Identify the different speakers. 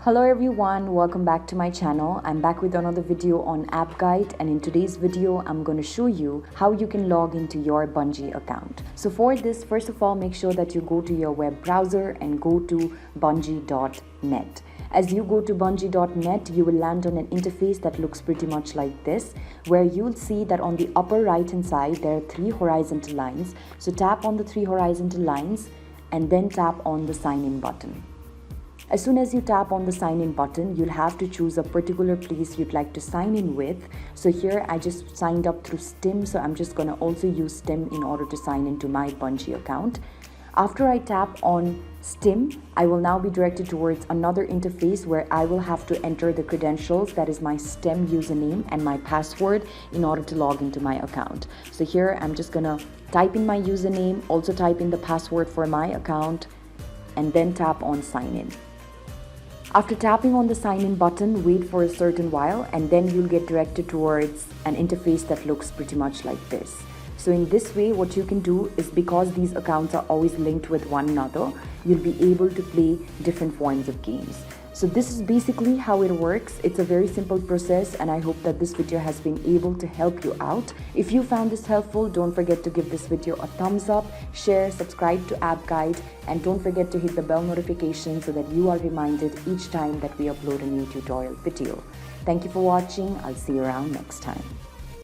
Speaker 1: Hello everyone, welcome back to my channel. I'm back with another video on app guide, and in today's video I'm going to show you how you can log into your Bungie account. So for this, first of all, make sure that you go to your web browser and go to bungie.net. As you go to bungie.net, you will land on an interface that looks pretty much like this, where you'll see that on the upper right hand side there are three horizontal lines. So tap on the three horizontal lines and then tap on the sign in button. As soon as you tap on the sign in button, you'll have to choose a particular place you'd like to sign in with. So here I just signed up through Steam, so I'm just going to also use Steam in order to sign into my Bungie account. After I tap on Steam, I will now be directed towards another interface where I will have to enter the credentials, that is my Steam username and my password, in order to log into my account. So here I'm just going to type in my username, also type in the password for my account, and then tap on sign in. After tapping on the sign in button, wait for a certain while and then you'll get directed towards an interface that looks pretty much like this. So in this way, what you can do is, because these accounts are always linked with one another, you'll be able to play different forms of games. So this is basically how it works. It's a very simple process, and I hope that this video has been able to help you out. If you found this helpful, don't forget to give this video a thumbs up, share, subscribe to App Guide, and don't forget to hit the bell notification so that you are reminded each time that we upload a new tutorial video. Thank you for watching. I'll see you around next time.